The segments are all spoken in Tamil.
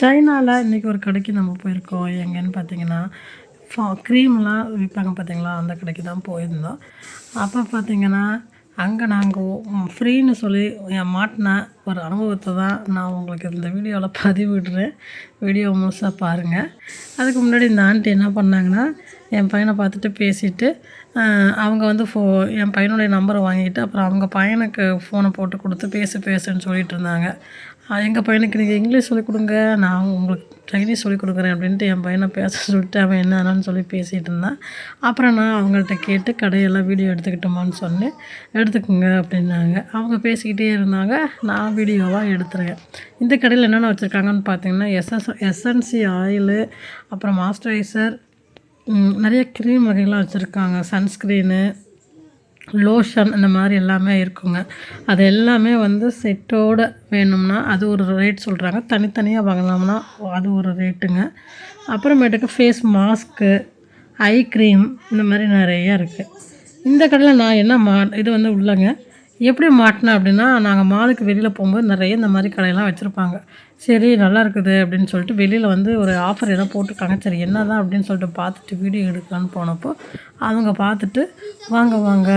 சைனால இன்றைக்கி ஒரு கடைக்கு நம்ம போயிருக்கோம். எங்கேன்னு பார்த்தீங்கன்னா, க்ரீம்லாம் விற்பாங்க பார்த்தீங்களா, அந்த கடைக்கு தான் போயிருந்தோம். அப்போ பார்த்தீங்கன்னா, அங்கே நாங்கள் ஃப்ரீன்னு சொல்லி மாட்டின ஒரு அனுபவத்த தான் நான் உங்களுக்கு இந்த வீடியோவில் பதிவிடுறேன். வீடியோ முழுசா பாருங்கள். அதுக்கு முன்னாடி இந்த ஆண்டி என்ன பண்ணாங்கன்னா, என் பையனை பார்த்துட்டு பேசிட்டு, அவங்க வந்து என் பையனுடைய நம்பரை வாங்கிட்டு, அப்புறம் அவங்க பையனுக்கு ஃபோனை போட்டு கொடுத்து பேசுன்னு சொல்லிட்டு இருந்தாங்க. எங்கள் பையனுக்கு நீங்கள் இங்கிலீஷ் சொல்லிக் கொடுங்க, நான் உங்களுக்கு சைனீஸ் சொல்லிக் கொடுக்குறேன் அப்படின்ட்டு என் பையனை பேச சொல்லிட்டு அவன் என்னன்னு சொல்லி பேசிகிட்டு இருந்தான். அப்புறம் நான் அவங்கள்ட்ட கேட்டு கடையெல்லாம் வீடியோ எடுத்துக்கிட்டோமான்னு சொன்னேன். எடுத்துக்கோங்க அப்படின்னாங்க. அவங்க பேசிக்கிட்டே இருந்தாங்க, நான் வீடியோவாக எடுத்துருக்கேன். இந்த கடையில் என்னென்ன வச்சுருக்காங்கன்னு பார்த்தீங்கன்னா, எஸ்என்சி ஆயிலு, அப்புறம் மாய்ஸ்சரைசர், நிறைய க்ரீம் வகைகள்லாம் வச்சுருக்காங்க. சன்ஸ்க்ரீனு, லோஷன் இந்த மாதிரி எல்லாமே இருக்குங்க. அது எல்லாமே வந்து செட்டோடு வேணும்னா அது ஒரு ரேட் சொல்கிறாங்க. தனித்தனியாக வாங்கினோம்னா அது ஒரு ரேட்டுங்க. அப்புறமேட்டுக்கு ஃபேஸ் மாஸ்க்கு, ஐ க்ரீம் இந்த மாதிரி நிறையா இருக்குது. இந்த கடையில் நான் என்ன இது வந்து உள்ளங்க எப்படி மாட்டினேன் அப்படின்னா, நாங்கள் மாலுக்கு வெளியில் போகும்போது நிறைய இந்த மாதிரி கடையெல்லாம் வச்சுருப்பாங்க. சரி நல்லா இருக்குது அப்படின்னு சொல்லிட்டு வெளியில் வந்து ஒரு ஆஃபர் ஏதோ போட்டிருக்காங்க. சரி என்ன தான் அப்படின்னு சொல்லிட்டு பார்த்துட்டு வீடியோ எடுக்கலான்னு போனப்போ அவங்க பார்த்துட்டு வாங்க வாங்க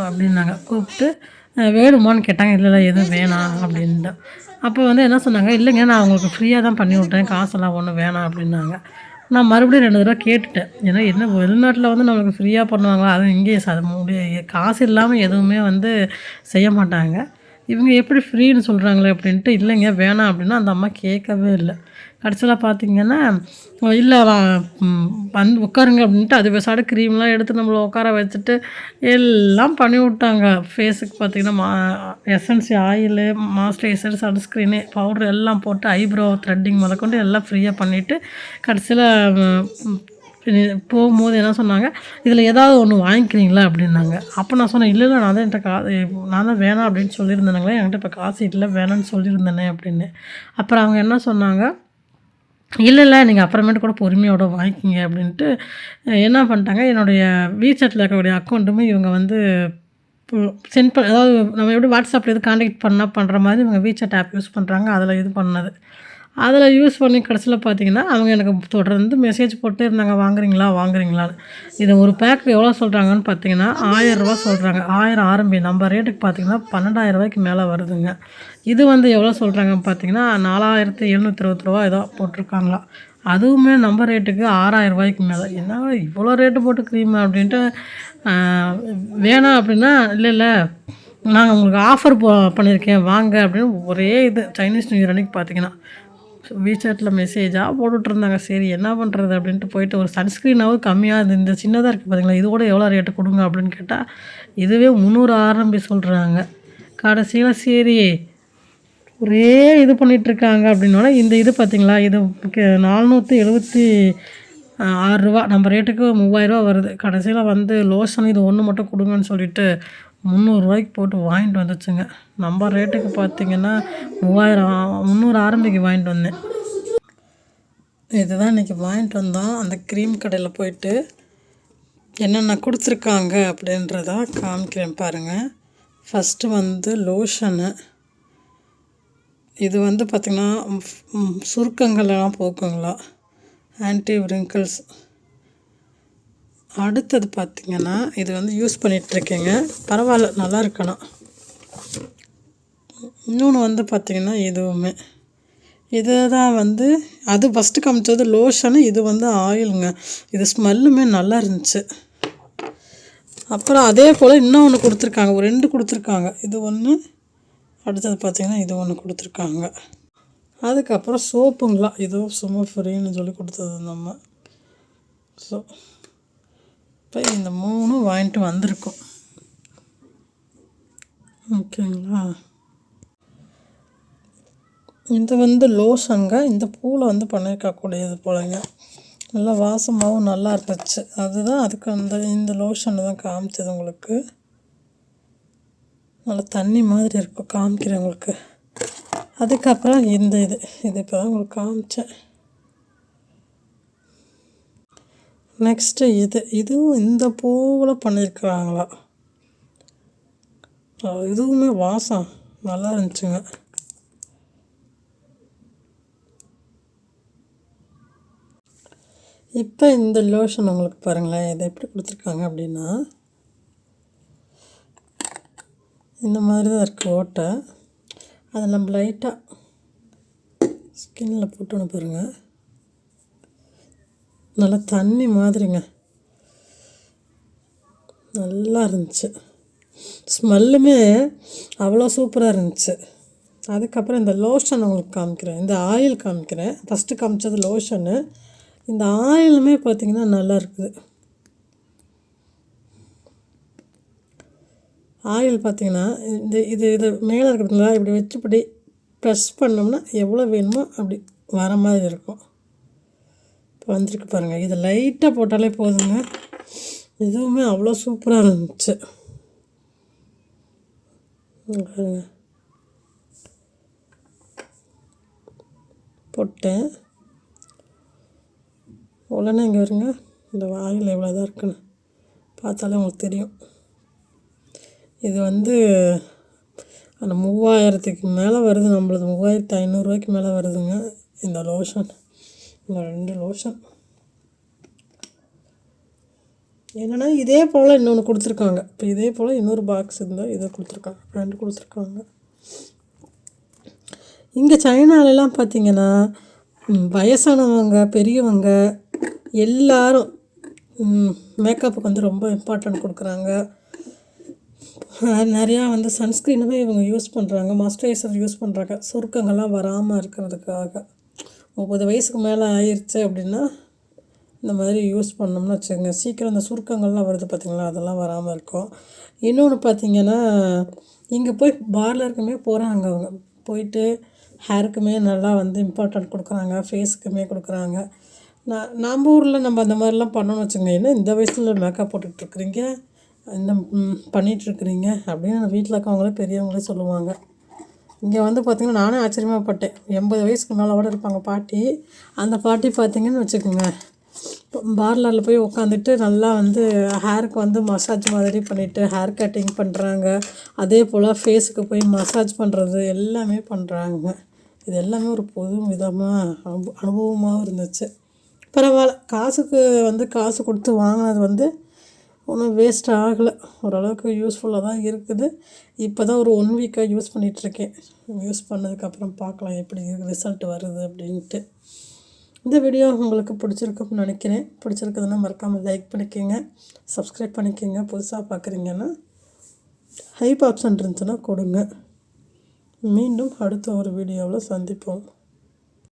அப்படின்னாங்க. கூப்பிட்டு வேணுமான்னு கேட்டாங்க. இல்லை எதுவும் வேணாம் அப்படின்ட்டு. அப்போ வந்து என்ன சொன்னாங்க, இல்லைங்க நான் அவங்களுக்கு ஃப்ரீயாக தான் பண்ணி விட்டேன், காசெல்லாம் ஒன்றும் வேணாம் அப்படின்னாங்க. நான் மறுபடியும் 2 தடவை கேட்டுட்டேன். ஏன்னா என்ன வெளிநாட்டில் வந்து நம்மளுக்கு ஃப்ரீயாக பண்ணுவாங்களா? அதுவும் இங்கேயே காசு இல்லாமல் எதுவுமே வந்து செய்ய மாட்டாங்க. இவங்க எப்படி ஃப்ரீன்னு சொல்கிறாங்களே அப்படின்ட்டு, இல்லைங்க வேணாம் அப்படின்னா அந்த அம்மா கேட்கவே இல்லை. கடைசியில் பார்த்தீங்கன்னா, இல்லை வந்து உட்காருங்க அப்படின்ட்டு அது பெசாடு க்ரீம்லாம் எடுத்து நம்மளை உட்கார வச்சுட்டு எல்லாம் பண்ணி விட்டாங்க. ஃபேஸுக்கு பார்த்திங்கன்னா எசன்சி ஆயிலு, மாய்ஸ்சரைசர், சன்ஸ்க்ரீனு, பவுட்ரு எல்லாம் போட்டு ஐப்ரோ த்ரெட்டிங் முதற்கொண்டு எல்லாம் ஃப்ரீயாக பண்ணிவிட்டு கடைசியில் போகும்போது என்ன சொன்னாங்க, இதில் ஏதாவது ஒன்று வாங்கிக்கிறீங்களா அப்படின்னாங்க. அப்போ நான் சொன்னேன், இல்லை நான் தான் நான் தான் வேணாம் அப்படின்னு சொல்லியிருந்தேனுங்களே, என்கிட்ட இப்போ காசு இல்லை வேணான்னு சொல்லியிருந்தேனே அப்படின்னு. அப்புறம் அவங்க என்ன சொன்னாங்க, இல்லை நீங்கள் அப்புறமேட்டு கூட பொறுமையோட வாங்கிக்கிங்க அப்படின்ட்டு என்ன பண்ணிட்டாங்க, என்னுடைய வீசாட்டில் இருக்கக்கூடிய அக்கௌண்ட்டுமே இவங்க வந்து சென்ட் அதாவது நம்ம எப்படி வாட்ஸ்அப்பில் எது கான்டாக்ட் பண்ணுற மாதிரி இவங்க வீசாட் ஆப் யூஸ் பண்ணுறாங்க. அதில் இது பண்ணது. அதில் யூஸ் பண்ணி கடைசியில் பார்த்தீங்கன்னா, அவங்க எனக்கு தொடர்ந்து மெசேஜ் போட்டே இருந்தாங்க, வாங்குறீங்களான்னு. இது ஒரு பேக் எவ்வளோ சொல்கிறாங்கன்னு பார்த்தீங்கன்னா, ரூ. 1000 சொல்கிறாங்க. 1000 ஆரம்பி நம்ம ரேட்டுக்கு பார்த்தீங்கன்னா ரூ. 12,000 மேலே வருதுங்க. இது வந்து எவ்வளோ சொல்கிறாங்கன்னு பார்த்தீங்கன்னா, ரூ. 4,720 ஏதோ போட்டிருக்காங்களாம். அதுவுமே நம்ம ரேட்டுக்கு ரூ. 6,000 மேலே. என்ன இவ்வளோ ரேட்டு போட்டு க்ரீம் அப்படின்ட்டு வேணாம் அப்படின்னா, இல்லை நாங்கள் உங்களுக்கு ஆஃபர் பண்ணியிருக்கேன் வாங்க அப்படின்னு ஒரே இது சைனீஸ் நியூ இயர் அன்றைக்கி பார்த்தீங்கன்னா வீசாட்டில் மெசேஜாக போட்டுட்ருந்தாங்க. சரி என்ன பண்ணுறது அப்படின்ட்டு போயிட்டு ஒரு சன்ஸ்க்ரீனாவது கம்மியாக இந்த சின்னதாக இருக்குது பார்த்தீங்களா, இது கூட எவ்வளோ ரேட்டு கொடுங்க அப்படின்னு கேட்டால் இதுவே 300 ஆரம்பி சொல்கிறாங்க. கடைசியில் சரி ஒரே இது பண்ணிகிட்ருக்காங்க அப்படின்னோட இந்த இது பார்த்திங்களா, இது 476 நம்ம ரேட்டுக்கு 3000 வருது. கடைசியில் வந்து லோஷன் இது ஒன்று மட்டும் கொடுங்கன்னு சொல்லிட்டு 300 போட்டு வாங்கிட்டு வந்துச்சுங்க. நம்ம ரேட்டுக்கு பார்த்திங்கன்னா 300 ஆரம்பிக்கு வாங்கிட்டு வந்தேன். இதுதான் இன்றைக்கி வாங்கிட்டு வந்தோம். அந்த க்ரீம் கடையில் போயிட்டு என்னென்ன கொடுத்துருக்காங்க அப்படின்றத காமிக்கிறேன் பாருங்கள். ஃபஸ்ட்டு வந்து லோஷனு. இது வந்து பார்த்திங்கன்னா சுருக்கங்கள்லாம் போக்குங்களா, ஆன்டி விரிங்கிள்ஸ். அடுத்தது பார்த்திங்கன்னா இது வந்து யூஸ் பண்ணிகிட்ருக்கேங்க, பரவாயில்ல நல்லா இருக்கணும். இன்னொன்று வந்து பார்த்திங்கன்னா இதுவுமே இது தான் வந்து அது ஃபஸ்ட்டு காமிச்சது லோஷனு, இது வந்து ஆயிலுங்க. இது ஸ்மெல்லுமே நல்லா இருந்துச்சு. அப்புறம் அதே போல் இன்னொன்று கொடுத்துருக்காங்க, ஒரு 2 கொடுத்துருக்காங்க. இது ஒன்று, அடுத்தது பார்த்திங்கன்னா இது ஒன்று கொடுத்துருக்காங்க. அதுக்கப்புறம் சோப்புங்களா, இதுவும் சும்மா ஃப்ரீன்னு சொல்லி கொடுத்தது நம்ம. ஸோ இப்போ இந்த 3 வாங்கிட்டு வந்திருக்கோம். ஓகேங்களா. இது வந்து லோஷனுங்க. இந்த பூவில் வந்து பண்ணியிருக்கக்கூடியது போலங்க. நல்லா வாசமாகவும் நல்லா இருந்துச்சு. அதுதான் அதுக்கு இந்த லோஷனை தான் காமிச்சது உங்களுக்கு. நல்லா தண்ணி மாதிரி இருக்கும், காமிக்கிறேன் உங்களுக்கு. அதுக்கப்புறம் இது இப்போ தான் உங்களுக்கு காமிச்சேன். நெக்ஸ்ட்டு இதுவும் இந்த பூவில் பண்ணியிருக்கிறாங்களா, இதுவுமே வாசம் நல்லா இருந்துச்சுங்க. இப்போ இந்த லோஷன் உங்களுக்கு பாருங்களேன், இதை எப்படி கொடுத்துருக்காங்க அப்படின்னா, இந்த மாதிரி தான் இருக்குது ஓட்டை. அதை நம்ம லைட்டாக ஸ்கின்னில் போட்டோன்னு பாருங்கள், நல்லா தண்ணி மாதிரிங்க, நல்லா இருந்துச்சு. ஸ்மெல்லுமே அவ்வளோ சூப்பராக இருந்துச்சு. அதுக்கப்புறம் இந்த லோஷன் உங்களுக்கு காமிக்கிறேன், இந்த ஆயில் காமிக்கிறேன். ஃபஸ்ட்டு காமிச்சது லோஷனு, இந்த ஆயிலுமே பார்த்திங்கன்னா நல்லா இருக்குது. ஆயில் பார்த்திங்கன்னா இது மேலே இருக்கிறதுங்களா, இப்படி வச்சு இப்படி ப்ரெஸ் பண்ணோம்னா எவ்வளோ வேணுமோ அப்படி வர மாதிரி இருக்கும். இப்போ வந்துருக்கு பாருங்கள், இதை லைட்டாக போட்டாலே போதுங்க. இதுவுமே அவ்வளோ சூப்பராக இருந்துச்சு பாருங்க. போட்டேன் உடனே இங்கே வருங்க, இந்த ஆயில் எவ்வளோ தான் இருக்குன்னு பார்த்தாலே உங்களுக்கு தெரியும். இது வந்து அந்த 3000க்கு மேலே வருது, நம்மளது 3500 மேலே வருதுங்க இந்த லோஷன். இந்த 2 லோஷன் என்னென்னா இதே போல் இன்னொன்று கொடுத்துருக்காங்க. இப்போ இதே போல் இன்னொரு பாக்ஸ் இருந்தால் இதை கொடுத்துருக்காங்க, 2 கொடுத்துருக்காங்க. இங்கே சைனாலெலாம் பார்த்திங்கன்னா வயசானவங்க பெரியவங்க எல்லாரும் மேக்கப்புக்கு வந்து ரொம்ப இம்பார்ட்டன்ட் கொடுக்குறாங்க. நிறையா வந்து சன்ஸ்க்ரீனுமே இவங்க யூஸ் பண்ணுறாங்க, மாய்ஸ்சரைசர் யூஸ் பண்ணுறாங்க, சுருக்கங்கள்லாம் வராமல் இருக்கிறதுக்காக. 30 வயசுக்கு மேலே ஆயிடுச்சு அப்படின்னா இந்த மாதிரி யூஸ் பண்ணோம்னு வச்சுக்கோங்க, சீக்கிரம் இந்த சுருக்கங்கள்லாம் வருது பார்த்திங்களா, அதெல்லாம் வராமல் இருக்கும். இன்னொன்று பார்த்திங்கன்னா, இங்கே போய் பார்லருக்குமே போகிறாங்க, அவங்க போயிட்டு ஹேருக்குமே நல்லா வந்து இம்பார்ட்டன்ட் கொடுக்குறாங்க, ஃபேஸுக்குமே கொடுக்குறாங்க. நம்ம ஊரில் நம்ம அந்த மாதிரிலாம் பண்ணோன்னு வச்சுக்கோங்க, என்ன இந்த வயசில் மேக்கப் போட்டுட்ருக்குறீங்க, இந்த பண்ணிகிட்ருக்குறீங்க அப்படின்னு வீட்டில் இருக்கவங்களே பெரியவங்களே சொல்லுவாங்க. இங்கே வந்து பார்த்திங்கன்னா நானே ஆச்சரியமாகப்பட்டேன். 80 வயசுக்கு மேலே கூட இருப்பாங்க பாட்டி. அந்த பாட்டி பார்த்திங்கன்னு வச்சுக்கோங்க, பார்லரில் போய் உட்காந்துட்டு நல்லா வந்து ஹேருக்கு வந்து மசாஜ் மாதிரி பண்ணிவிட்டு ஹேர் கட்டிங் பண்ணுறாங்க. அதே போல் ஃபேஸுக்கு போய் மசாஜ் பண்ணுறது எல்லாமே பண்ணுறாங்க. இது எல்லாமே ஒரு புது விதமாக அனுபவமாகவும் இருந்துச்சு. பரவாயில்ல, காசுக்கு வந்து காசு கொடுத்து வாங்கினது வந்து ஒன்றும் வேஸ்ட் ஆகலை, ஓரளவுக்கு யூஸ்ஃபுல்லாக தான் இருக்குது. இப்போ தான் ஒரு 1 வீக்காக யூஸ் பண்ணிகிட்ருக்கேன். யூஸ் பண்ணதுக்கப்புறம் பார்க்கலாம் எப்படி ரிசல்ட் வருது அப்படின்ட்டு. இந்த வீடியோ உங்களுக்கு பிடிச்சிருக்குன்னு நினைக்கிறேன். பிடிச்சிருக்குதுன்னா மறக்காமல் லைக் பண்ணிக்கோங்க, சப்ஸ்கிரைப் பண்ணிக்கோங்க. புதுசாக பார்க்குறீங்கன்னா ஹைப் ஆப்ஷன் இருந்துச்சுன்னா கொடுங்க. மீண்டும் அடுத்த ஒரு வீடியோவில் சந்திப்போம்.